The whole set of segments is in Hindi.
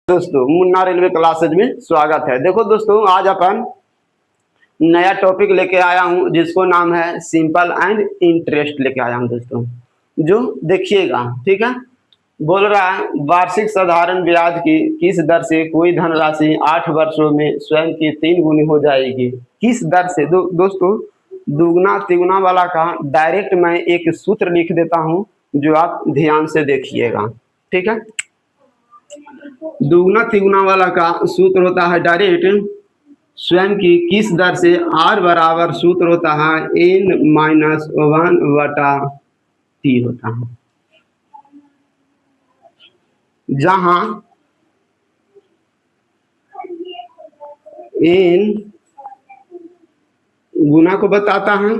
दोस्तों मुन्ना रेलवे क्लासेज में स्वागत है। देखो दोस्तों, आज अपन नया टॉपिक लेके आया हूँ जिसको नाम है सिंपल एंड इंटरेस्ट लेके आया हूँ दोस्तों। जो देखिएगा, ठीक है। बोल रहा है वार्षिक साधारण ब्याज की किस दर से कोई धनराशि 8 वर्षों में स्वयं की 3 गुनी हो जाएगी। किस दर से दोस्तों, दुगना तिगुना वाला का डायरेक्ट मैं एक सूत्र लिख देता हूँ जो आप ध्यान से देखिएगा, ठीक है। दुगना तिगुना वाला का सूत्र होता है डायरेक्ट स्वयं की किस दर से आर बराबर सूत्र होता है n-1/t होता है, जहां n गुना को बताता है,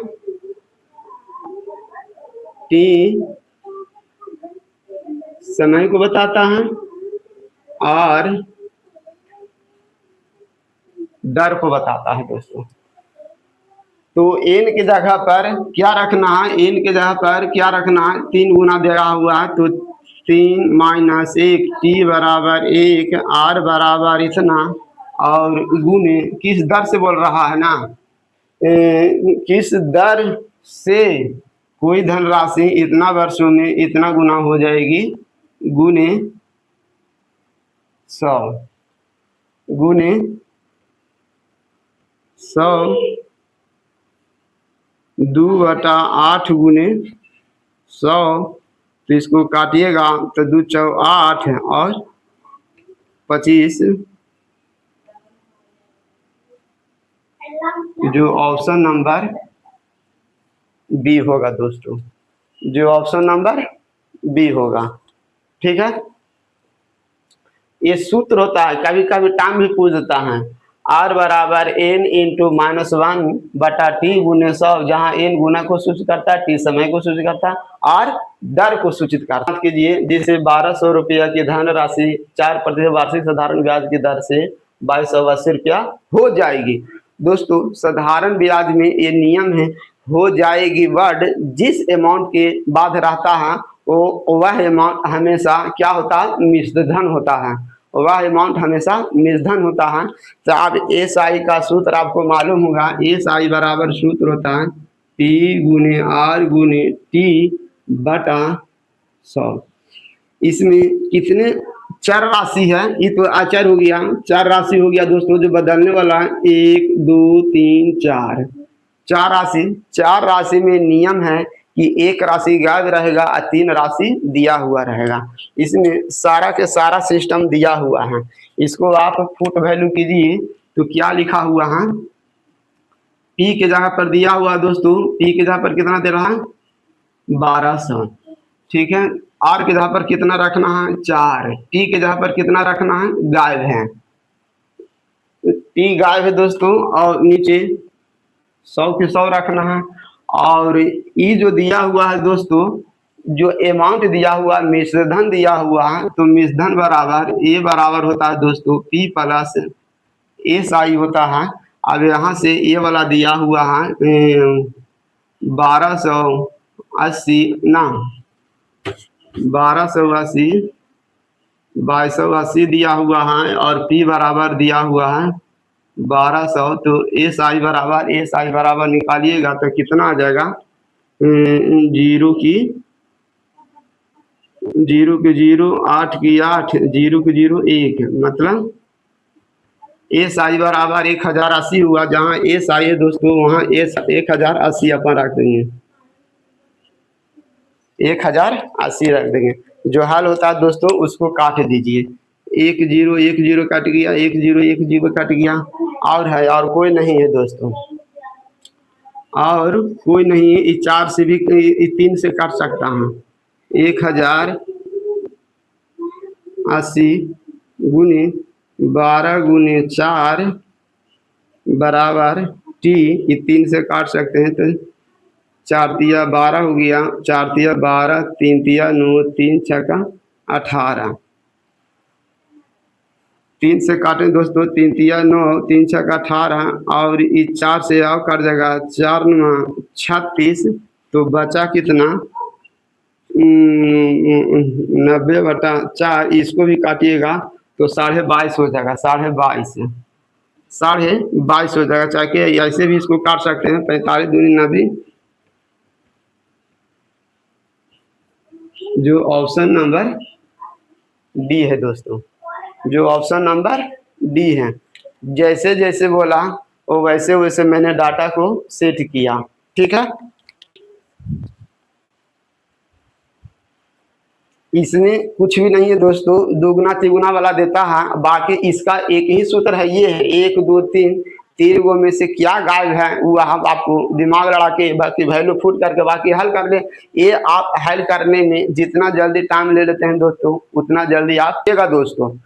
t समय को बताता है और दर को बताता है दोस्तों। तो n की जगह पर क्या रखना है, n की जगह पर क्या रखना है, 3 गुना दिया हुआ है तो 3 - 1 t बराबर 1 r बराबर इतना और गुने किस दर से बोल रहा है ना, किस दर से कोई धनराशि इतना वर्षों में इतना गुना हो जाएगी गुने 100 गुने 100 2/8 गुने 100। तो इसको काटिएगा तो 2 × 4 = 8 और 25 जो ऑप्शन नंबर बी होगा दोस्तों, जो ऑप्शन नंबर बी होगा, ठीक है। ये सूत्र होता है, कभी कभी टाइम भी पूछ देता है r बराबर n × -1/t गुने 100, जहाँ n गुना को सूचित करता है, t समय को सूचित करता है और दर को सूचित करता है। कीजिए जिसे 1200 रुपया की धनराशि 4% वार्षिक साधारण ब्याज की दर से 2280 रुपया हो जाएगी। दोस्तों साधारण ब्याज में ये नियम है, हो जाएगी वर्ड जिस अमाउंट के बाद रहता है वो वह अमाउंट हमेशा क्या होता है, मिश्र धन होता है, वह अमाउंट हमेशा मिश्रधन होता है। तो अब एस आई का सूत्र आपको मालूम होगा, एस आई बराबर सूत्र होता है P गुने R गुने T बटा 100। इसमें कितने चर राशि है, ये तो अचर हो गया, चार राशि हो गया दोस्तों जो बदलने वाला है 1 2 3 4 चार राशि। चार राशि में नियम है कि एक राशि गायब रहेगा और 3 राशि दिया हुआ रहेगा। इसमें सारा के सारा सिस्टम दिया हुआ है। इसको आप फुट वैल्यू कीजिए तो क्या लिखा हुआ है, पी के जगह पर दिया हुआ दोस्तों, पी के जगह पर कितना दे रहा है 1200, ठीक है। आर के जगह पर कितना रखना है 4, टी के जगह पर कितना रखना है गायब है, टी गायब है दोस्तों और नीचे 100 के 100 रखना है। और ये जो दिया हुआ है दोस्तों, जो अमाउंट दिया हुआ मिश्रधन दिया हुआ है, तो मिश्रधन बराबर ए बराबर होता है दोस्तों पी प्लस एस आई होता है। अब यहाँ से ए वाला दिया हुआ है 1280 ना 1280 2280 दिया हुआ है और पी बराबर दिया हुआ है 1200। तो एस आई बराबर निकालिएगा तो कितना आ जाएगा, 0 की 0 की 0 8 की 8 0 की 0 1, मतलब एस आई बराबर 1080 हुआ। जहाँ एस आई है दोस्तों वहाँ एस 1080 अपन रख देंगे, 1080 रख देंगे। जो हल होता है दोस्तों उसको काट दीजिए, 1 0 1 0 कट गया, 1 0 1 0 कट गया, और है और कोई नहीं है दोस्तों, और कोई नहीं है। 4 से भी 3 से काट सकता हूँ, 1080 गुने 12 गुने 4 बराबर टी, ये 3 से काट सकते हैं तो 4 तिया 12 हो गया, 4 तिया 12 3 तिया 9 3 छक्का 18, 3 से काटें दोस्तों, 3 तिया 9 3 छक्का 18 और इस 4 से और कट जाएगा 4 9 36। तो बचा कितना 90/4, इसको भी काटिएगा तो 22.5 हो जाएगा, 22.5, 22.5 हो जाएगा। चाहे ऐसे भी इसको काट सकते हैं, 45 दूनी 90। जो ऑप्शन नंबर डी है दोस्तों, जो ऑप्शन नंबर डी है। जैसे जैसे बोला वो वैसे वैसे मैंने डाटा को सेट किया, ठीक है। इसमें कुछ भी नहीं है दोस्तों, दुगना तिगुना वाला देता है। बाकी इसका एक ही सूत्र है, ये है 1 2 3, 3 गो में से क्या गायब है वो हम आपको दिमाग लड़ा के बाकी वैल्यू फुट करके बाकी हल कर ले। ये आप हल करने में जितना जल्दी टाइम ले लेते हैं दोस्तों, उतना जल्दी आप देगा दोस्तों।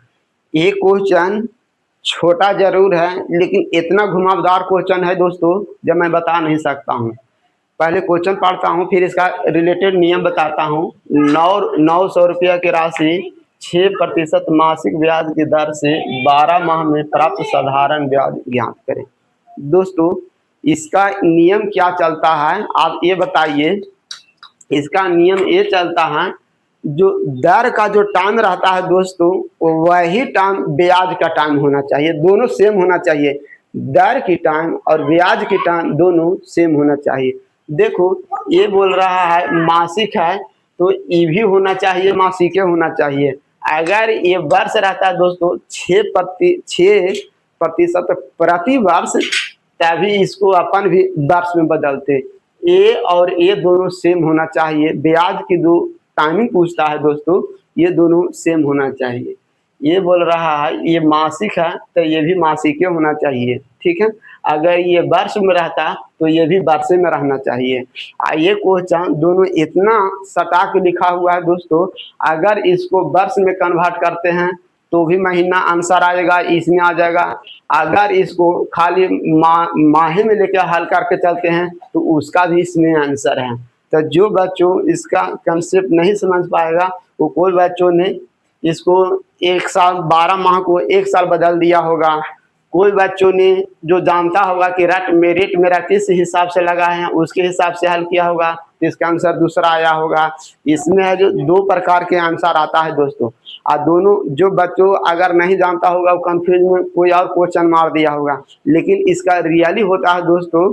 ये क्वेश्चन छोटा जरूर है, लेकिन इतना घुमावदार क्वेश्चन है दोस्तों, जब मैं बता नहीं सकता हूँ। पहले क्वेश्चन पढ़ता हूँ, फिर इसका रिलेटेड नियम बताता हूँ। 900 रुपया की राशि 6% मासिक ब्याज की दर से 12 माह में प्राप्त साधारण ब्याज ज्ञात करें। दोस्तों इसका नियम क्या चलता है आप ये बताइए। इसका नियम ये चलता है, जो दर का जो टाइम रहता है दोस्तों, वही टाइम ब्याज का टाइम होना चाहिए, दोनों सेम होना चाहिए। दर की टाइम और ब्याज की टाइम दोनों सेम होना चाहिए। देखो ये बोल रहा है मासिक है, तो ये भी होना चाहिए, मासिक होना चाहिए। अगर ये वर्ष रहता है दोस्तों 6% प्रति वर्ष, तभी इसको अपन भी वर्ष में बदलते। ए और ए दोनों सेम होना चाहिए। ब्याज की जो टाइमिंग पूछता है दोस्तों, ये दोनों सेम होना चाहिए। ये बोल रहा है ये मासिक है, तो ये भी मासिक होना चाहिए, ठीक है। अगर ये वर्ष में रहता तो ये भी वर्ष में रहना चाहिए। ये क्वेश्चन दोनों इतना सटा के लिखा हुआ है दोस्तों, अगर इसको वर्ष में कन्वर्ट करते हैं तो भी महीना आंसर आएगा, इसमें आ जाएगा। अगर इसको खाली माहे में लेकर हल करके चलते हैं तो उसका भी इसमें आंसर है। तो जो बच्चों इसका कंसेप्ट नहीं समझ पाएगा, वो कोई बच्चों ने इसको 1 साल 12 माह को 1 साल बदल दिया होगा। कोई बच्चों ने जो जानता होगा कि मेरिट मेरा किस हिसाब से लगा है, उसके हिसाब से हल किया होगा, इसका आंसर दूसरा आया होगा। इसमें है जो 2 प्रकार के आंसर आता है दोस्तों। और दोनों जो बच्चों अगर नहीं जानता होगा, वो कंफ्यूज में कोई और क्वेश्चन मार दिया होगा। लेकिन इसका रियली होता है दोस्तों,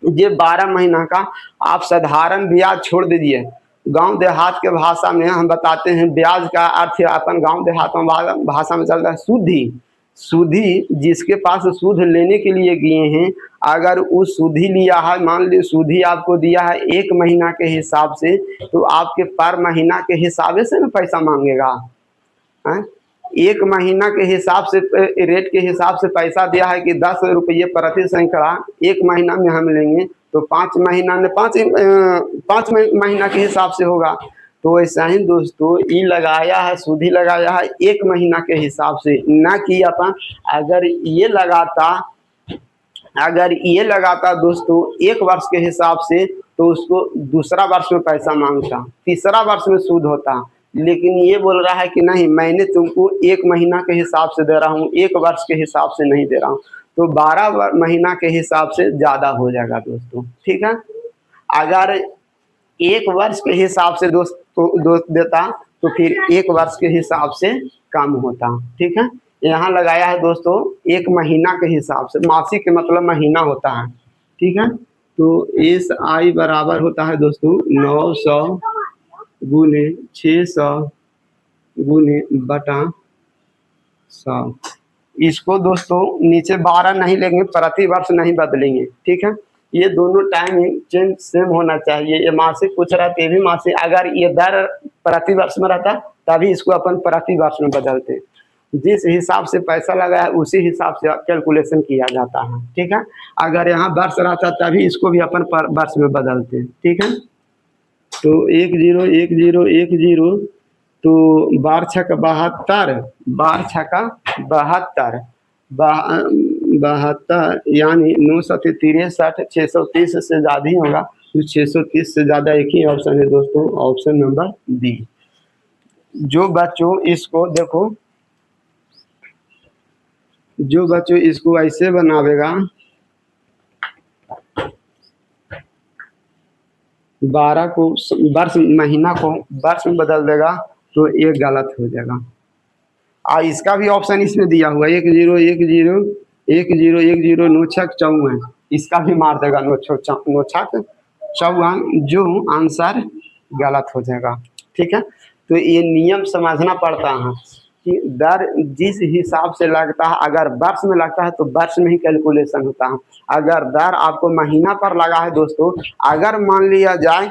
ये 12 महीना का आप साधारण ब्याज छोड़ दीजिए। गांव देहात के भाषा में हम बताते हैं, ब्याज का अर्थ अपन गांव देहात में भाषा में चलता है सूधी। सूधी जिसके पास सूद लेने के लिए गए हैं, अगर उस सूधी लिया है, मान ली सूधी आपको दिया है 1 महीना के हिसाब से, तो आपके पर महीना के हिसाब से ना पैसा मांगेगा। 1 महीना के हिसाब से रेट के हिसाब से पैसा दिया है कि 10 रुपये प्रति सैकड़ा 1 महीना में हम लेंगे, तो 5 महीना में 5 महीना के हिसाब से होगा। तो ऐसा ही दोस्तों ये लगाया है, सूदी लगाया है 1 महीना के हिसाब से, ना कि अपन अगर ये लगाता दोस्तों 1 वर्ष के हिसाब से, तो उसको दूसरा वर्ष में पैसा मांगता, तीसरा वर्ष में सूद होता। लेकिन ये बोल रहा है कि नहीं, मैंने तुमको 1 महीना के हिसाब से दे रहा हूँ, 1 वर्ष के हिसाब से नहीं दे रहा हूँ। तो 12 महीना के हिसाब से ज़्यादा हो जाएगा दोस्तों, ठीक है। अगर 1 वर्ष के हिसाब से दोस्त देता तो फिर 1 वर्ष के हिसाब से कम होता, ठीक है। यहाँ लगाया है दोस्तों 1 महीना के हिसाब से, मासिक के मतलब महीना होता है, ठीक है। तो एस आई बराबर होता है दोस्तों 900 गुने 600 गुने बटा 100। इसको दोस्तों नीचे 12 नहीं लेंगे, प्रति वर्ष नहीं बदलेंगे, ठीक है। ये दोनों टाइमिंग चेंज सेम होना चाहिए। ये मासिक पूछ रहा है, भी मासिक। अगर ये दर प्रति वर्ष में रहता तभी इसको अपन प्रति वर्ष में बदलते। जिस हिसाब से पैसा लगाया उसी हिसाब से कैलकुलेशन किया जाता है, ठीक है। अगर यहाँ वर्ष रहता तभी इसको भी अपन वर्ष में बदलते, ठीक है। तो 1 0 1 0 1 0, तो 12 छक्का 72, 12 छक्का 72, 72 यानी 9 7 63, 630 से ज़्यादा ही होगा। तो 630 से ज़्यादा एक ही ऑप्शन है दोस्तों, ऑप्शन नंबर बी। जो बच्चों इसको देखो, जो बच्चों इसको ऐसे बनावेगा 12 को वर्ष महीना को वर्ष में बदल देगा, तो ये गलत हो जाएगा। इसका भी ऑप्शन इसमें दिया हुआ है 10101010 नौ छक 54, इसका भी मार देगा नौ छक 54, जो आंसर गलत हो जाएगा। ठीक है, तो ये नियम समझना पड़ता है कि दर जिस हिसाब से लगता है, अगर वर्ष में लगता है तो वर्ष में ही कैलकुलेशन होता है। अगर दर आपको महीना पर लगा है दोस्तों, अगर मान लिया जाए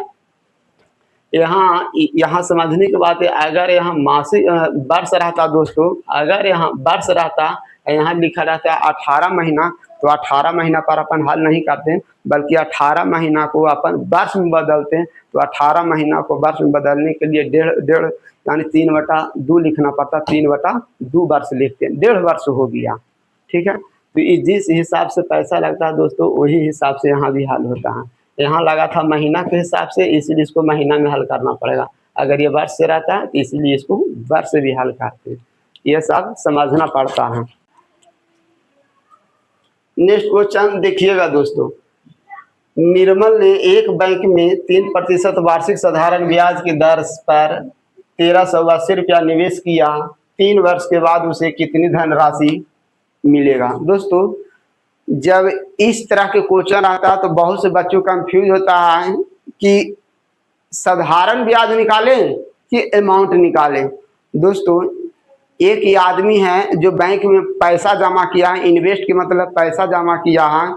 यहाँ समझने की बात है, अगर यहाँ मासिक वर्ष रहता दोस्तों, अगर यहाँ वर्ष रहता, यहाँ लिखा रहता है 18 महीना, तो 18 महीना पर अपन हल नहीं करते, बल्कि 18 महीना को अपन वर्ष में बदलते हैं। तो 18 महीना को वर्ष में बदलने के लिए डेढ़ यानी 3/2 लिखना पड़ता, 3/2 वर्ष लिखते हैं, 1.5 वर्ष हो गया। ठीक है, तो जिस हिसाब से पैसा लगता है दोस्तों, वही हिसाब से यहाँ भी हल होता है। यहाँ लगा था महीना के हिसाब से, इसलिए इसको महीना में हल करना पड़ेगा। अगर ये वर्ष से रहता है तो इसलिए इसको वर्ष से भी हल करते हैं। ये सब समझना पड़ता है। नेक्स्ट क्वेश्चन देखिएगा दोस्तों, निर्मल ने एक बैंक में 3% वार्षिक साधारण ब्याज की दर पर 1380 रुपया निवेश किया। 3 वर्ष के बाद उसे कितनी धनराशि मिलेगा? दोस्तों, जब इस तरह के क्वेश्चन आता है तो बहुत से बच्चों कंफ्यूज होता है कि साधारण ब्याज निकालें कि अमाउंट निकालें। दोस्तों, एक ही आदमी है जो बैंक में पैसा जमा किया है, इन्वेस्ट के मतलब पैसा जमा किया है।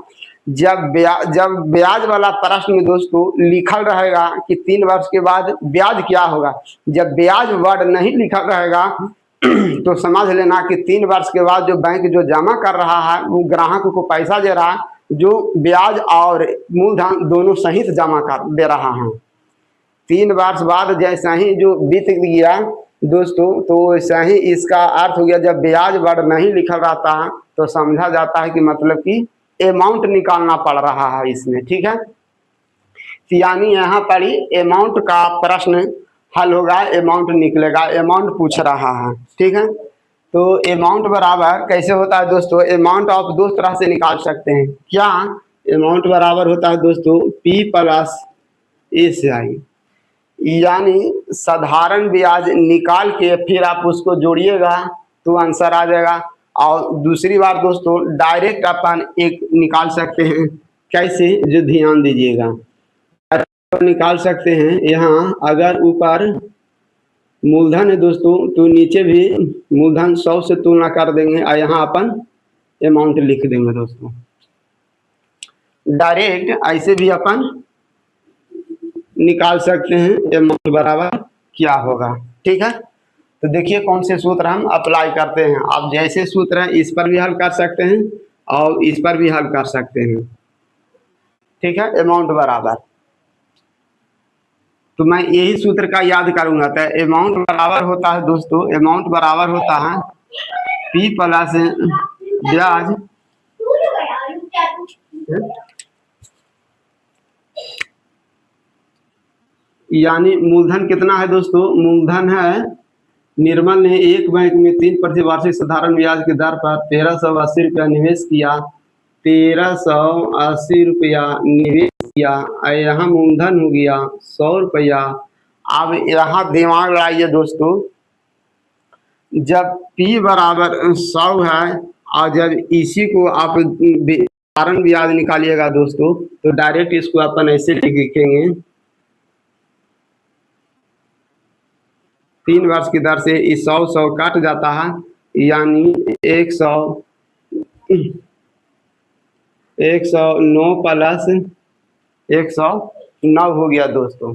जब ब्याज वाला प्रश्न में दोस्तों लिखल रहेगा कि 3 वर्ष के बाद ब्याज क्या होगा, जब ब्याज वर्ड नहीं लिखल रहेगा तो समझ लेना कि 3 वर्ष के बाद जो बैंक जो जमा कर रहा है वो ग्राहक को पैसा दे रहा है, जो ब्याज और मूलधन दोनों सहित जमा कर दे रहा है। 3 वर्ष बाद जैसा ही जो बीत गया दोस्तों, तो वैसा ही इसका अर्थ हो गया, जब ब्याज वर्ड नहीं लिखल रहता है तो समझा जाता है कि मतलब कि अमाउंट निकालना पड़ रहा है इसमें। ठीक है, यानी यहाँ पर ही अमाउंट का प्रश्न हल होगा, अमाउंट निकलेगा, अमाउंट पूछ रहा है। ठीक है, तो अमाउंट बराबर कैसे होता है दोस्तों? अमाउंट आप दो तरह से निकाल सकते हैं। क्या? अमाउंट बराबर होता है दोस्तों P + SI, यानी साधारण ब्याज निकाल के फिर आप उसको जोड़िएगा तो आंसर आ जाएगा। और दूसरी बार दोस्तों डायरेक्ट अपन एक निकाल सकते हैं। कैसे? जो ध्यान दीजिएगा, निकाल सकते हैं। यहाँ अगर ऊपर मूलधन है दोस्तों तो नीचे भी मूलधन 100 से तुलना कर देंगे और यहाँ अपन अमाउंट लिख देंगे दोस्तों। डायरेक्ट ऐसे भी अपन निकाल सकते हैं अमाउंट बराबर क्या होगा। ठीक है, तो देखिए कौन से सूत्र हम अप्लाई करते हैं। आप जैसे सूत्र है इस पर भी हल कर सकते हैं और इस पर भी हल कर सकते हैं। ठीक है, अमाउंट बराबर, तो मैं यही सूत्र का याद करूंगा। तो अमाउंट बराबर होता है दोस्तों, अमाउंट बराबर होता है P + ब्याज, यानी मूलधन कितना है दोस्तों? मूलधन है, निर्मल ने एक बैंक में 3% वार्षिक साधारण ब्याज की दर पर 1380 रुपया निवेश किया। 1380 रुपया निवेश किया, यहाँ मूलधन हो गया 100 रुपया। अब यहाँ दिमाग लगाइए दोस्तों, जब P बराबर 100 है और जब इसी को आप साधारण ब्याज निकालिएगा दोस्तों, तो डायरेक्ट इसको अपन ऐसे लिखेंगे 3 वर्ष की दर से इस 100 काट जाता है, यानी 109 + 109 हो गया दोस्तों।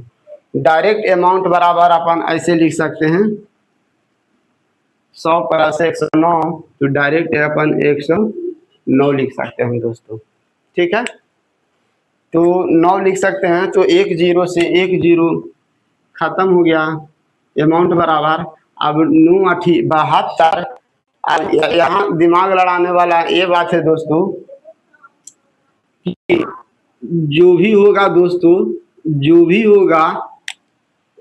डायरेक्ट अमाउंट बराबर अपन ऐसे लिख सकते हैं 100 + 109, तो डायरेक्ट अपन 109 लिख सकते हैं दोस्तों। ठीक है, तो 9 लिख सकते हैं, तो 10 से 10 खत्म हो गया। अमाउंट बराबर अब 9 × 8 = 72। अब यहाँ दिमाग लड़ाने वाला ये बात है दोस्तों कि जो भी होगा दोस्तों, जो भी होगा,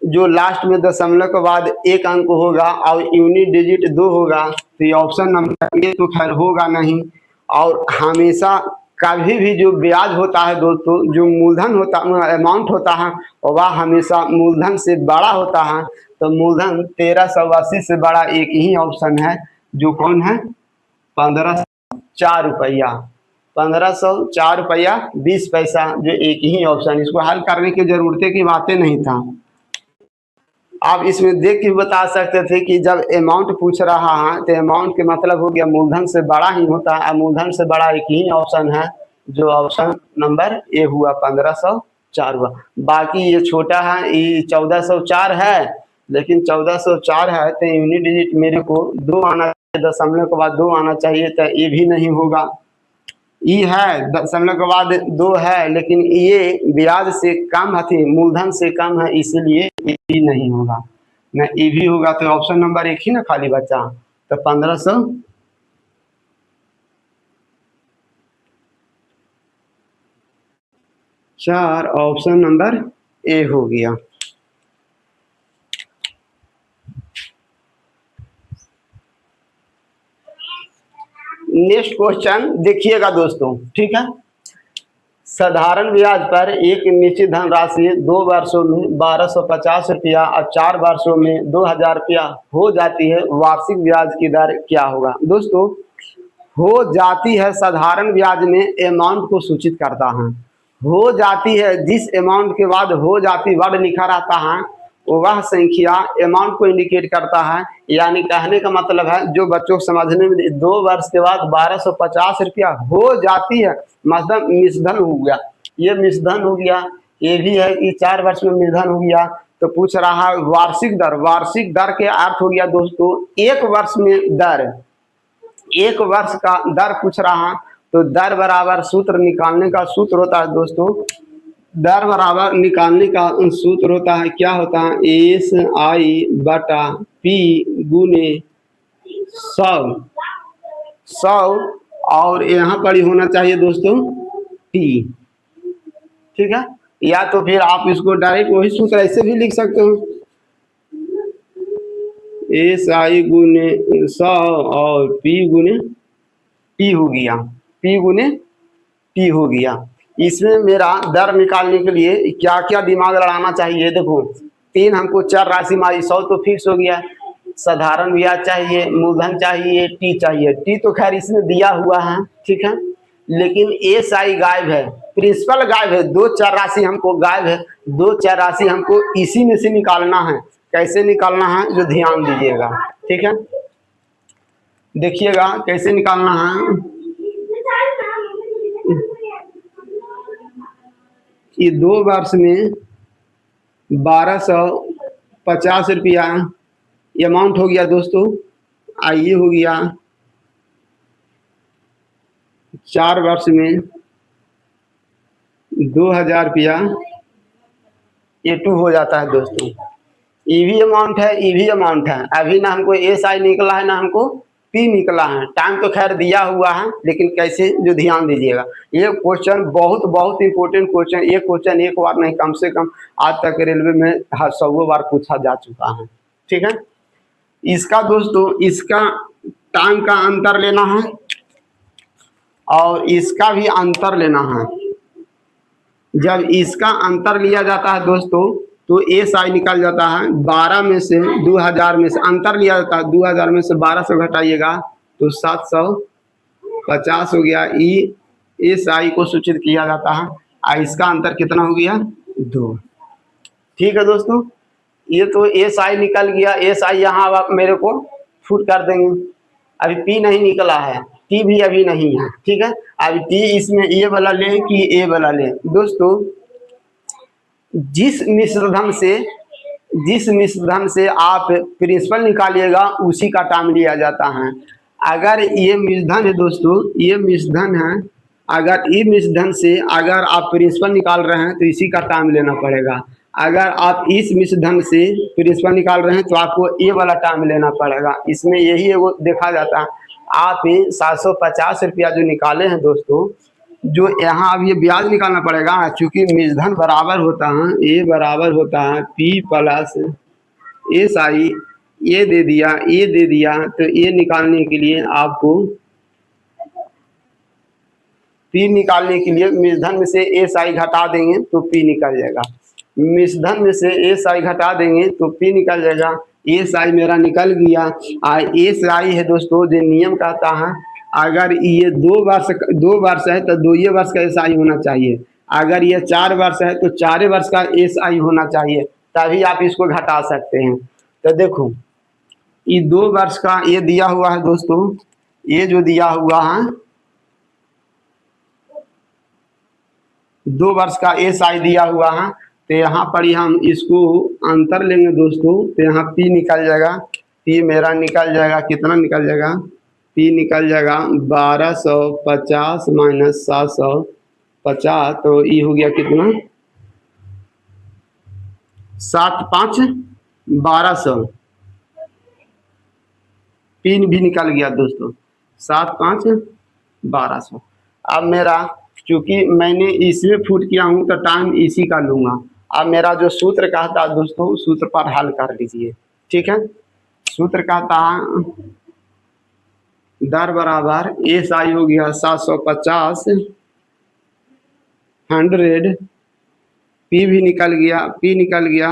जो लास्ट में दशमलव के बाद एक अंक होगा और यूनिट डिजिट 2 होगा, तो ये ऑप्शन नंबर ए तो खैर होगा नहीं। और हमेशा कभी भी जो ब्याज होता है दोस्तों, जो मूलधन होता अमाउंट होता है, वह हमेशा मूलधन से बड़ा होता है। तो मूलधन 1380 से बड़ा एक ही ऑप्शन है, जो कौन है? 1504 रुपया, 1504 रुपया 20 पैसा, जो एक ही ऑप्शन। इसको हल करने की जरूरत की बातें नहीं था। आप इसमें देख के बता सकते थे कि जब अमाउंट पूछ रहा है तो अमाउंट के मतलब हो गया मूलधन से बड़ा ही होता है। मूलधन से बड़ा एक ही ऑप्शन है, जो ऑप्शन नंबर ए हुआ, 1504 हुआ। बाकी ये छोटा है, ये 1404 है, लेकिन 1404 है तो यूनिट डिजिट मेरे को 2 आना चाहिए, दशमलव के बाद 2 आना चाहिए, तो ये भी नहीं होगा। ई है, दशमलव के बाद 2 है, लेकिन ये ब्याज से कम है, मूलधन से कम है, इसलिए ये भी नहीं होगा। न ये भी होगा तो ऑप्शन नंबर 1 ही ना खाली बचा, तो 1500। चार ऑप्शन नंबर ए हो गया। नेक्स्ट क्वेश्चन देखिएगा दोस्तों, ठीक है। साधारण ब्याज पर एक निश्चित धनराशि 2 वर्षों में 1250 रुपया और 4 वर्षों में 2000 रुपया हो जाती है, वार्षिक ब्याज की दर क्या होगा? दोस्तों, हो जाती है साधारण ब्याज में अमाउंट को सूचित करता है। हो जाती है, जिस अमाउंट के बाद हो जाती वर्ड लिखा रहता है, वह संख्या अमाउंट को इंडिकेट करता है। यानी कहने का मतलब है, जो बच्चों को समझने में 2 वर्ष के बाद 1250 रुपया हो जाती है, मतलब मिश्रधन हो गया, ये मिश्रधन हो गया। ये भी है कि 4 वर्ष में मिश्रधन हो गया। तो पूछ रहा है वार्षिक दर। वार्षिक दर के अर्थ हो गया दोस्तों 1 वर्ष में दर, 1 वर्ष का दर पूछ रहा। तो दर बराबर सूत्र निकालने का सूत्र होता है दोस्तों, दर बराबर निकालने का सूत्र होता है, क्या होता है? SI बटा P गुने 100 और यहाँ पर ही होना चाहिए दोस्तों T, ठीक है। या तो फिर आप इसको डायरेक्ट वही सूत्र ऐसे भी लिख सकते हो, SI गुने 100 और P गुने T हो गया, P गुने T हो गया। इसमें मेरा दर निकालने के लिए क्या क्या दिमाग लड़ाना चाहिए? देखो, 3 हमको चर राशि मारी, 100 तो फिक्स हो गया, साधारण ब्याज चाहिए, मूलधन चाहिए, टी चाहिए। टी तो खैर इसमें दिया हुआ है, ठीक है, लेकिन SI गायब है, प्रिंसिपल गायब है, 2 चर राशि हमको गायब है। 2 चर राशि हमको इसी में से निकालना है। कैसे निकालना है जो ध्यान दीजिएगा, ठीक है। देखिएगा कैसे निकालना है। ये 2 वर्ष में 1250 रुपया अमाउंट हो गया दोस्तों। आइए हो गया 4 वर्ष में 2000 रुपया, ये 2 हो जाता है दोस्तों। ये भी अमाउंट है, ये भी अमाउंट है। अभी ना हमको SI निकला है, ना हमको P निकला है। टाइम तो खैर दिया हुआ है, लेकिन कैसे जो ध्यान दीजिएगा। ये क्वेश्चन बहुत बहुत इंपॉर्टेंट क्वेश्चन, ये क्वेश्चन एक बार नहीं, कम से कम आज तक रेलवे में 100 बार पूछा जा चुका है, ठीक है। इसका दोस्तों, इसका टाइम का अंतर लेना है और इसका भी अंतर लेना है। जब इसका अंतर लिया जाता है दोस्तों, तो SI निकल जाता है 12 में से 2000 में से अंतर लिया जाता है, 2000 में से 1200 घटाइएगा तो 750 हो गया। SI को सूचित किया जाता है और इसका अंतर कितना हो गया? 2। ठीक है दोस्तों, ये तो SI निकल गया। SI यहाँ आप मेरे को फुट कर देंगे। अभी P नहीं निकला है, T भी अभी नहीं है, ठीक है। अभी T इसमें ये वाला ले कि A वाला ले? दोस्तों, जिस मिश्रधन से आप प्रिंसिपल निकालिएगा उसी का टाइम लिया जाता है। अगर ये मिश्रधन है दोस्तों, ये मिश्रधन है, अगर ये मिश्रधन से अगर आप प्रिंसिपल निकाल रहे हैं तो इसी का टाइम लेना पड़ेगा। अगर आप इस मिश्रधन से प्रिंसिपल निकाल रहे हैं तो आपको ये वाला टाइम लेना पड़ेगा। इसमें यही वो देखा जाता है। आप 750 रुपया जो निकाले हैं दोस्तों, जो यहाँ अब ये ब्याज निकालना पड़ेगा, चूंकि मिश्रधन बराबर होता है, ए बराबर होता है P प्लस SI, ये दे दिया, ये दे दिया, तो ये निकालने के लिए आपको P निकालने के लिए मिश्रधन में से SI घटा देंगे तो P निकल जाएगा। मिश्रधन में से एस आई घटा देंगे तो पी निकल जाएगा। एस आई मेरा निकल गया। एस आई है दोस्तों, जो नियम कहता है अगर ये 2 वर्ष है तो 2 वर्ष का एस आई होना चाहिए। अगर ये 4 वर्ष है तो 4 वर्ष का एस आई होना चाहिए, तभी आप इसको घटा सकते हैं। तो देखो ये 2 वर्ष का ये दिया हुआ है दोस्तों, ये जो दिया हुआ है 2 वर्ष का एस आई दिया हुआ है, तो यहाँ पर ही हम इसको अंतर लेंगे दोस्तों, तो यहाँ पी निकल जाएगा। पी मेरा निकल जाएगा, कितना निकल जाएगा, पी निकल जाएगा 1250 माइनस 750, तो ये हो गया कितना 7 5 1200। पी भी निकल गया दोस्तों, 7 5 1200। अब मेरा चूंकि मैंने इसमें फुट किया हूँ तो टाइम इसी का लूंगा। अब मेरा जो सूत्र कहता है दोस्तों, सूत्र पर हल कर लीजिए, ठीक है। सूत्र कहता है दर बराबर एस आई हो गया 750 100, पी भी निकल गया, पी निकल गया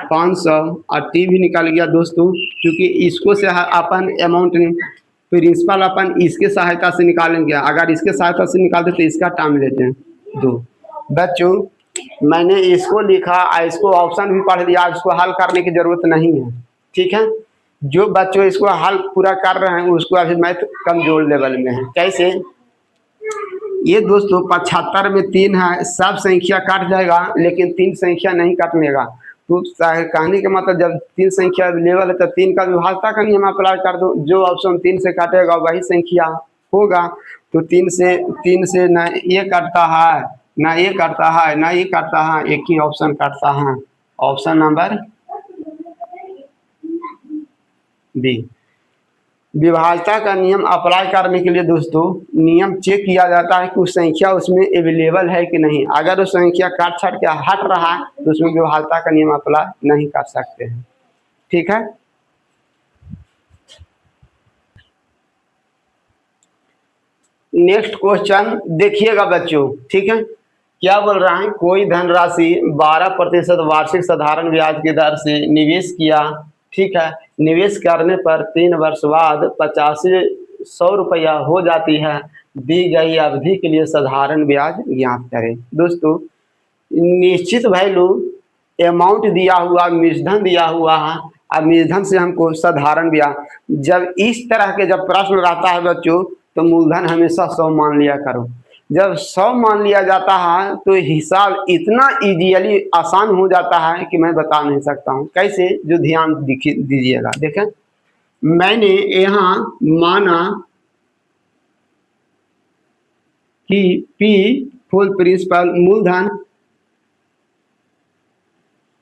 500 और टी भी निकल गया दोस्तों। क्योंकि इसको से अपन अमाउंट प्रिंसिपल अपन इसके सहायता से निकालेंगे, अगर इसके सहायता से निकालते तो इसका टाइम लेते हैं 2। बच्चों मैंने इसको लिखा, इसको ऑप्शन भी पढ़ लिया, इसको हल करने की जरूरत नहीं है, ठीक है। जो बच्चों इसको हल पूरा कर रहे हैं उसको अभी मैथ कमजोर लेवल में है। कैसे, ये दोस्तों 75 में 3 है, सब संख्या काट जाएगा लेकिन 3 संख्या नहीं काटनेगा। तो कहने के मतलब जब 3 संख्या लेवल है तो 3 का विभाजता का नियम अप्लाई कर दो, जो ऑप्शन 3 से काटेगा वही संख्या होगा। तो 3 से ना ये काटता है, ना ये काटता है, ना ये काटता है, एक ही ऑप्शन काटता है, ऑप्शन नंबर बी। विभाजता का नियम अप्लाई करने के लिए दोस्तों नियम चेक किया जाता है कि उस संख्या उसमें अवेलेबल है कि नहीं। अगर उस संख्या काट छाट के हट रहा है तो उसमें विभाजता का नियम अप्लाई नहीं कर सकते हैं, ठीक है। नेक्स्ट क्वेश्चन देखिएगा बच्चों, ठीक है। क्या बोल रहा है, कोई धनराशि 12% वार्षिक साधारण ब्याज की दर से निवेश किया, ठीक है। निवेश करने पर 3 वर्ष बाद 8500 रुपया हो जाती है। दी गई अवधि के लिए साधारण ब्याज ज्ञात करें। दोस्तों निश्चित वैल्यू अमाउंट दिया हुआ, मूलधन दिया हुआ है, अब मूलधन से हमको साधारण ब्याज, जब इस तरह के जब प्रश्न रहता है बच्चों तो मूलधन हमेशा 100 मान लिया करो। जब 100 मान लिया जाता है तो हिसाब इतना इजीली आसान हो जाता है कि मैं बता नहीं सकता हूँ कैसे, जो ध्यान दीजिएगा। देखें मैंने यहाँ माना कि पी फुल प्रिंसिपल मूलधन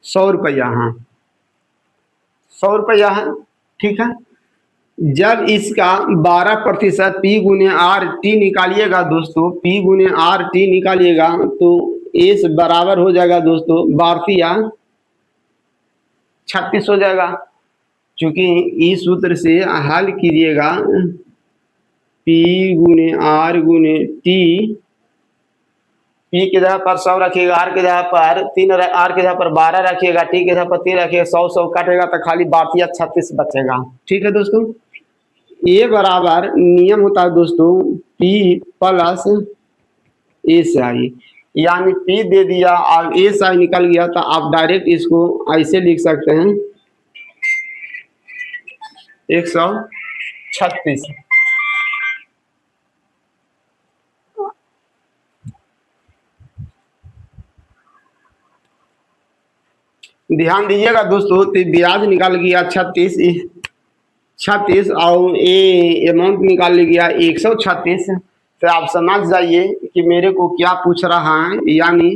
100 रुपया है, 100 रुपया है, ठीक है। जब इसका 12% पी गुने आर टी निकालिएगा दोस्तों, पी गुने आर टी निकालिएगा तो इस बराबर हो जाएगा दोस्तों 12 या 36 हो जाएगा। क्योंकि इस सूत्र से हल कीजिएगा, पी गुने आर गुने टी, पी की जगह पर 100 रखिएगा, आर की जगह पर 3, आर की जगह पर 12 रखिएगा, टी की जगह पर 3 रखिएगा, 100 काटेगा तो खाली 12 या 36 बचेगा, ठीक है दोस्तों। ये बराबर नियम होता है दोस्तों P प्लस एस आई, यानी P दे दिया और एस आई निकल गया तो आप डायरेक्ट इसको ऐसे लिख सकते हैं 136। ध्यान दीजिएगा दोस्तों, तो ब्याज निकल गया 36 और ये अमाउंट निकाल गया 136। तो आप समझ जाइए कि मेरे को क्या पूछ रहा है, यानी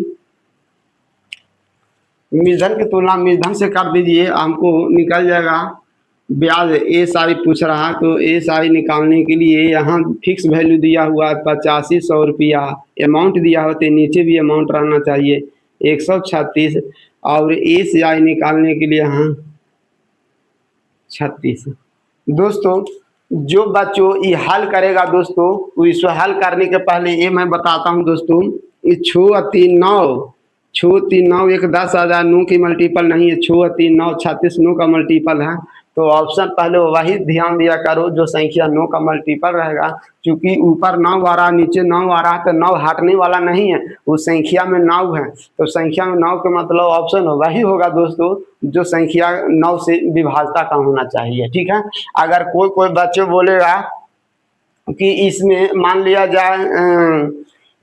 मूलधन की तुलना मूलधन से कर दीजिए, हमको निकल जाएगा ब्याज। एस आई पूछ रहा है तो एस आई निकालने के लिए यहाँ फिक्स वैल्यू दिया हुआ है 8500 रुपया, अमाउंट दिया हुआ तो नीचे भी अमाउंट रहना चाहिए 136, और एस आई निकालने के लिए यहाँ 36। दोस्तों जो बच्चों ये हल करेगा दोस्तों, तो इसको हल करने के पहले ये मैं बताता हूँ दोस्तों, ये 6 और 3 9, छो 3 9 1 10,000 9 की मल्टीपल नहीं है, छो 3 9 36 9 का मल्टीपल है। तो ऑप्शन पहले वही ध्यान दिया करो जो संख्या 9 का मल्टीपल रहेगा, क्योंकि ऊपर 9 आ रहा नीचे 9 आ रहा, तो 9 हटने वाला नहीं है, उस संख्या में 9 है, तो संख्या में 9 का मतलब ऑप्शन वही होगा दोस्तों जो संख्या 9 से विभाज्यता का होना चाहिए। ठीक है, अगर कोई कोई बच्चे बोलेगा कि इसमें मान लिया जाए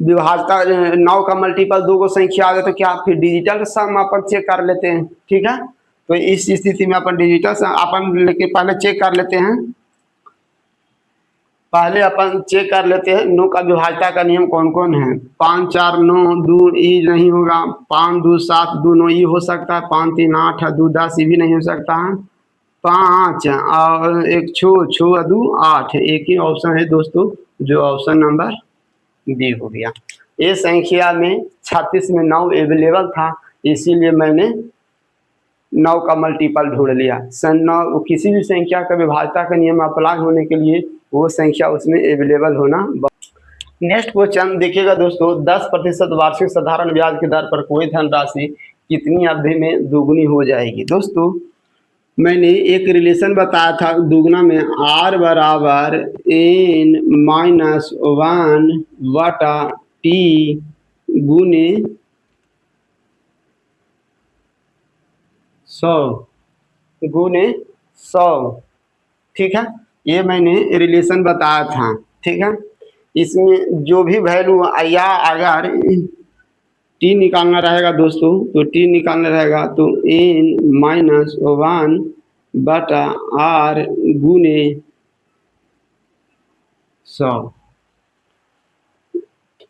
विभाज्यता 9 का मल्टीपल 2 को संख्या आ गया, तो क्या फिर डिजिटल सम अपन चेक कर लेते हैं। ठीक है, तो इस स्थिति में अपन डिजिटल सम अपन लेके पहले चेक कर लेते हैं, पहले अपन चेक कर लेते हैं 9 का विभाज्यता का नियम कौन कौन है। 5 4 9 2 ई नहीं होगा, 5 2 7 2 9 ई हो सकता है, 5 3 8 2 10 ई भी नहीं हो सकता है, 5 और एक छो छो 2 8, एक ही ऑप्शन है दोस्तों जो ऑप्शन नंबर बी हो गया। ये संख्या में 36 में 9 अवेलेबल था, इसीलिए मैंने 9 का मल्टीपल ढूंढ लिया। सन 9 किसी भी संख्या का विभाज्यता का नियम अप्लाई होने के लिए वो संख्या उसमें अवेलेबल होना। नेक्स्ट क्वेश्चन देखिएगा दोस्तों, 10% वार्षिक साधारण ब्याज की दर पर कोई धनराशि कितनी अवधि में दोगुनी हो जाएगी। दोस्तों मैंने एक रिलेशन बताया था दुगना में, आर बराबर एन माइनस 1 बटा टी गुने 100 गुने 100। ठीक है, ये मैंने रिलेशन बताया था। ठीक है, इसमें जो भी वैल्यू या अगर टी निकालना रहेगा दोस्तों, तो टी निकालना रहेगा तो एन माइनस 1 बटा आर गुने 100।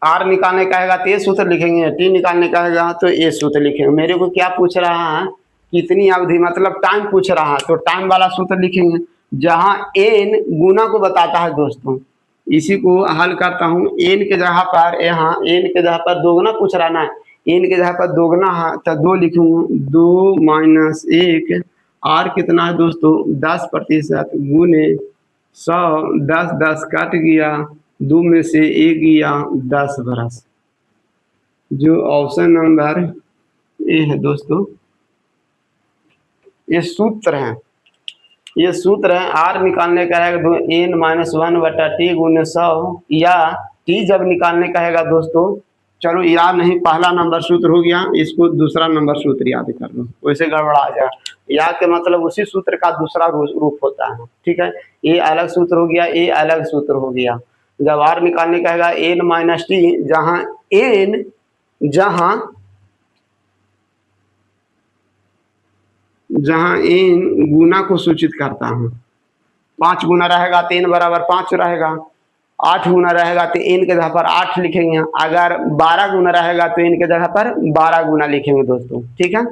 आर निकालने का है तो ये सूत्र लिखेंगे, टी निकालने का है तो ये सूत्र लिखेंगे। मेरे को क्या पूछ रहा है, कितनी अवधि मतलब टाइम पूछ रहा है, तो टाइम वाला सूत्र लिखेंगे जहां एन गुना को बताता है दोस्तों। इसी को हल करता हूं, एन के जगह पर, यहाँ एन के जगह पर दोगुना पूछ रहा ना, एन के जगह पर दोगुना है तो 2 लिखूंगा, 2 माइनस 1, आर कितना है दोस्तों 10% गुने 100, 10 10 कट गया, 2 में से 1 गया 10 बरस, जो ऑप्शन नंबर ए है दोस्तों। ये सूत्र है, ये सूत्र है। आर निकालने का है एन माइनस 1 बटा टी गुने 100, या टी जब निकालने का है दोस्तों, चलो याद नहीं, पहला नंबर सूत्र हो गया, इसको दूसरा नंबर सूत्र याद कर लो, वैसे गड़बड़ा जाए। या के मतलब उसी सूत्र का दूसरा रूप होता है। ठीक है, ये अलग सूत्र हो गया, ये अलग सूत्र हो गया। जब आर निकालने का है एन माइनस टी, जहां एन जहां एन गुना को सूचित करता है, 5 गुना रहेगा तो एन बराबर 5 रहेगा, 8 गुना रहेगा तो एन के जगह पर 8 लिखेंगे, अगर 12 गुना रहेगा तो एन के जगह पर 12 गुना लिखेंगे दोस्तों। ठीक है,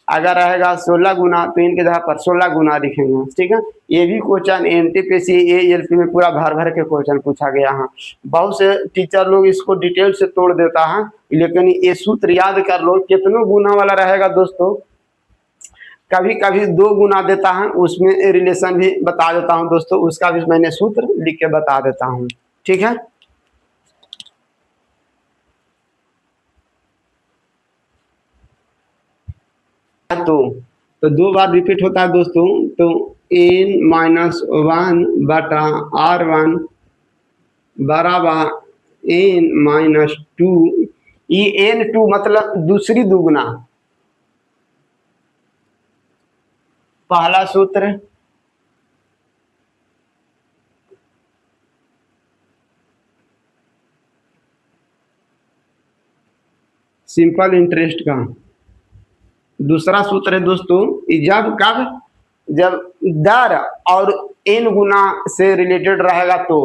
अगर रहेगा 16 गुना तो इनके जगह पर 16 गुना लिखेंगे। ठीक है, ये भी क्वेश्चन एनटीपीसी एएलपी में पूरा भर भर के क्वेश्चन पूछा गया है। बहुत से टीचर लोग इसको डिटेल से तोड़ देता है, लेकिन ये सूत्र याद कर लो। कितनों गुना वाला रहेगा दोस्तों, कभी कभी 2 गुना देता है, उसमें रिलेशन भी बता देता हूँ दोस्तों, उसका भी मैंने सूत्र लिख के बता देता हूँ। ठीक है, तो 2 बार रिपीट होता है दोस्तों, तो एन माइनस 1 बटा R1 बराबर एन माइनस 2, ये एन 2 मतलब दूसरी दुगुना। पहला सूत्र सिंपल इंटरेस्ट का, दूसरा सूत्र है दोस्तों जब कब, जब दर और एन गुना से रिलेटेड रहेगा तो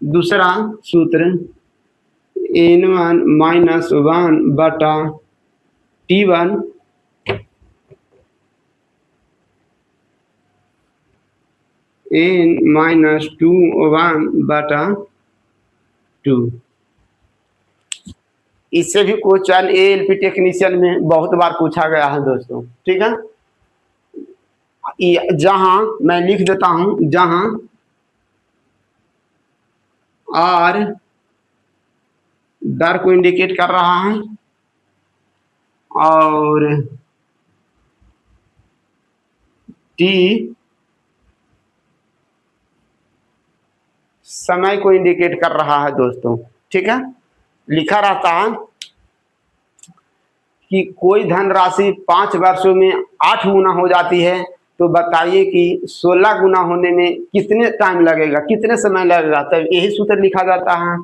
दूसरा सूत्र n1 माइनस 1 बटा t1 n माइनस 2 1 बटा 2। इससे भी क्वेश्चन एएलपी टेक्नीशियन में बहुत बार पूछा गया है दोस्तों। ठीक है, जहां मैं लिख देता हूं, जहां आर दर को इंडिकेट कर रहा है, और टी समय को इंडिकेट कर रहा है दोस्तों। ठीक है, लिखा रहता है कि कोई धनराशि 5 वर्षों में 8 गुना हो जाती है, तो बताइए कि 16 गुना होने में कितने टाइम लगेगा, कितने समय लगेगा। तो यही सूत्र लिखा जाता है।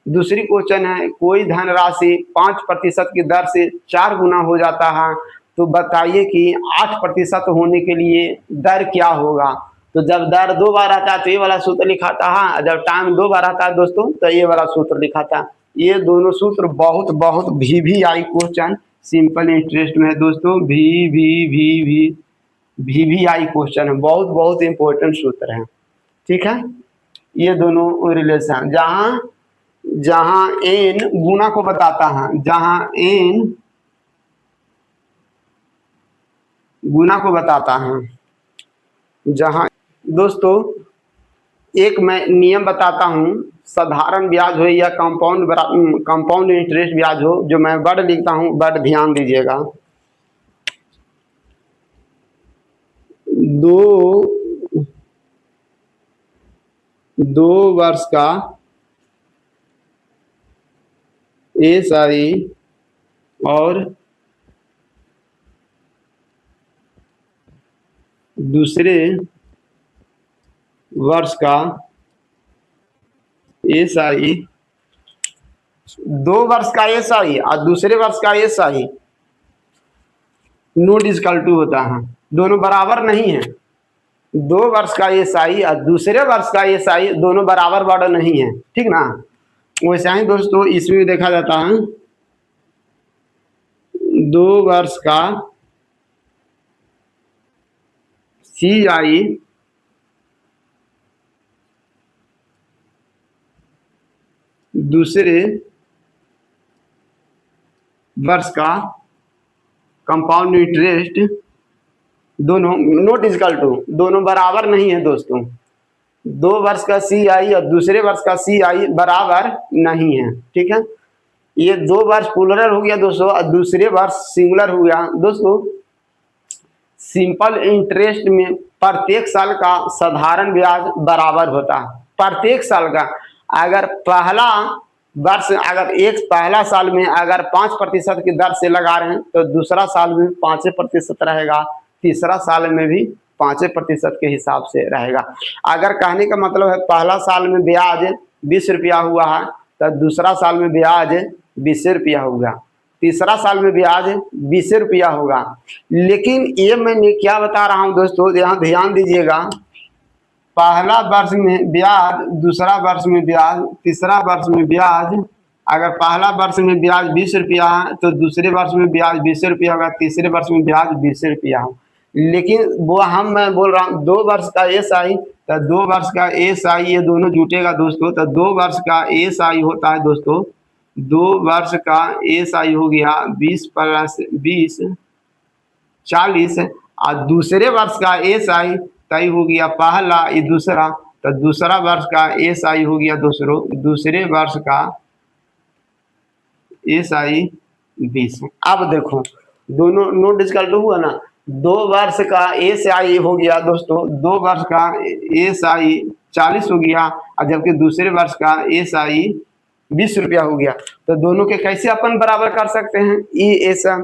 दूसरी क्वेश्चन है, कोई धनराशि 5% की दर से 4 गुना हो जाता है, तो बताइए कि 8% होने के लिए दर क्या होगा। तो जब दर 2 बार आता है तो ये वाला सूत्र लिखाता है, जब टाइम 2 बार आता है दोस्तों तो ये वाला सूत्र लिखाता है। ये दोनों सूत्र बहुत बहुत VVI क्वेश्चन सिंपल इंटरेस्ट में है दोस्तों। VVI क्वेश्चन है, बहुत बहुत इंपॉर्टेंट सूत्र है। ठीक है, ये दोनों रिलेशन जहां जहां एन गुना को बताता है, जहां एन गुना को बताता है, जहां दोस्तों एक मैं नियम बताता हूं, साधारण ब्याज हो या कंपाउंड इंटरेस्ट ब्याज हो, जो मैं वर्ड लिखता हूं, वर्ड ध्यान दीजिएगा। 2 वर्ष का SI और दूसरे वर्ष का SI, 2 वर्ष का SI और दूसरे वर्ष का SI नोट इक्वल टू होता है, दोनों बराबर नहीं है। 2 वर्ष का SI और दूसरे वर्ष का SI दोनों बराबर बड़ा नहीं है, ठीक ना। वैसे ही दोस्तों इसमें भी देखा जाता है, 2 वर्ष का CI दूसरे वर्ष का कंपाउंड इंटरेस्ट, दोनों नोट इक्वल टू, दोनों बराबर नहीं है दोस्तों। 2 वर्ष का CI और दूसरे वर्ष का CI बराबर नहीं है, ठीक है। ये 2 वर्ष प्लूरल हो गया दोस्तों और दूसरे वर्ष सिंगुलर हो गया दोस्तों। सिंपल इंटरेस्ट में प्रत्येक साल का साधारण ब्याज बराबर होता है, प्रत्येक साल का। अगर पहला वर्ष, अगर एक पहला साल में अगर 5% की दर से लगा रहे हैं तो दूसरा साल में 5% रहेगा, तीसरा साल में भी 5% के हिसाब से रहेगा। अगर कहने का मतलब है पहला साल में ब्याज 20 रुपया हुआ है तो दूसरा साल में ब्याज 20 रुपया होगा, तीसरा साल में ब्याज 20 रुपया होगा। लेकिन ये मैंने क्या बता रहा हूं दोस्तों, यहाँ ध्यान दीजिएगा, पहला वर्ष में ब्याज, दूसरा वर्ष में ब्याज, तीसरा वर्ष में ब्याज। अगर पहला वर्ष में ब्याज 20 रुपया है तो दूसरे वर्ष में ब्याज 20 रुपया होगा, तीसरे वर्ष में ब्याज 20 रुपया हो। लेकिन वो मैं बोल रहा हूँ 2 वर्ष का SI, तो 2 वर्ष का SI ये दोनों जुटेगा दोस्तों, तो 2 वर्ष का SI होता है दोस्तों, 2 वर्ष का SI हो गया 20 + 20 40, और दूसरे वर्ष का SI तय हो गया पहला, ये दूसरा, तो दूसरा वर्ष का SI हो गया दूसरे वर्ष का SI 20। अब देखो दोनों नोट इक्वल हुआ ना, 2 वर्ष का SI हो गया दोस्तों, 2 वर्ष का SI 40 हो गया, और जबकि दूसरे वर्ष का SI 20 रुपया हो गया। तो दोनों के कैसे अपन बराबर कर सकते हैं।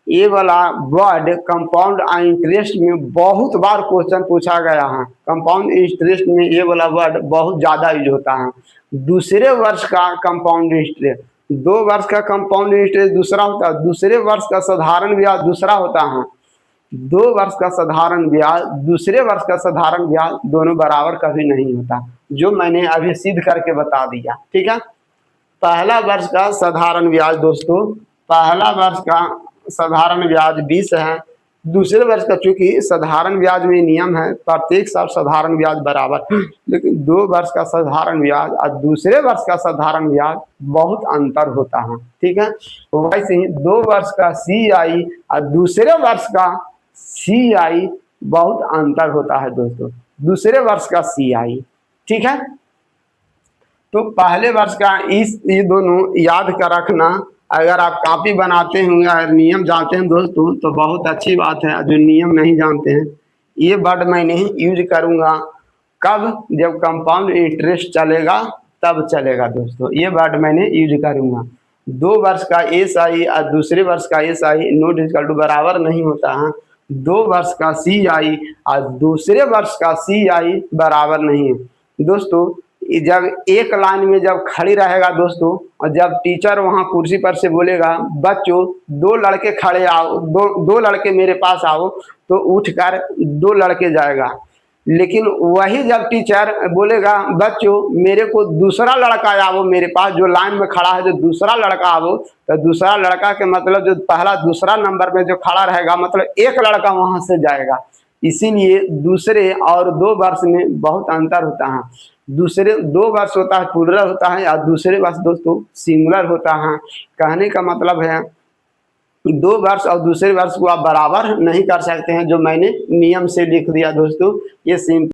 ये वाला वर्ड कंपाउंड इंटरेस्ट में बहुत बार क्वेश्चन पूछा गया है। कंपाउंड इंटरेस्ट में ये वाला वर्ड बहुत ज्यादा यूज होता है। दूसरे वर्ष का कंपाउंड इंटरेस्ट, 2 वर्ष का कंपाउंड इंटरेस्ट दूसरा होता है, दूसरे वर्ष का साधारण ब्याज दूसरा होता है। 2 वर्ष का साधारण ब्याज, दूसरे वर्ष का साधारण ब्याज दोनों बराबर कभी नहीं होता, जो मैंने अभी सिद्ध करके बता दिया, ठीक है। पहला वर्ष का साधारण ब्याज दोस्तों, पहला वर्ष का साधारण ब्याज 20 है। दूसरे वर्ष का, चूंकि साधारण ब्याज में नियम है प्रत्येक साल साधारण ब्याज बराबर, लेकिन 2 वर्ष का साधारण ब्याज और दूसरे वर्ष का साधारण ब्याज बहुत अंतर होता है, ठीक है। वैसे ही 2 वर्ष का CI और दूसरे वर्ष का CI बहुत अंतर होता है दोस्तों, दूसरे वर्ष का CI, ठीक है। तो पहले वर्ष का ये दोनों याद कर रखना, अगर आप कॉपी बनाते होंगे और नियम जानते हैं दोस्तों तो बहुत अच्छी बात है। जो नियम नहीं जानते हैं, ये वर्ड मैं नहीं यूज करूँगा। कब? जब कंपाउंड इंटरेस्ट चलेगा तब चलेगा दोस्तों, ये वर्ड मैंने यूज करूँगा। 2 वर्ष का एसआई और दूसरे वर्ष का एसआई नॉट इक्वल टू बराबर नहीं होता है। 2 वर्ष का सीआई और दूसरे वर्ष का सीआई बराबर नहीं है दोस्तों। जब एक लाइन में जब खड़ी रहेगा दोस्तों, और जब टीचर वहाँ कुर्सी पर से बोलेगा बच्चों 2 लड़के खड़े आओ, 2 लड़के मेरे पास आओ, तो उठकर 2 लड़के जाएगा। लेकिन वही जब टीचर बोलेगा बच्चों मेरे को दूसरा लड़का आओ मेरे पास, जो लाइन में खड़ा है जो दूसरा लड़का आओ, तो दूसरा लड़का के मतलब जो पहला दूसरा नंबर में जो खड़ा रहेगा मतलब एक लड़का वहां से जाएगा। इसीलिए दूसरे और 2 वर्ष में बहुत अंतर होता है। दूसरे 2 वर्ष होता है प्लूरल होता है और दूसरे वर्ष दोस्तों सिंगुलर होता है। कहने का मतलब है 2 वर्ष और दूसरे वर्ष को आप बराबर नहीं कर सकते हैं, जो मैंने नियम से लिख दिया दोस्तों। ये सिंपल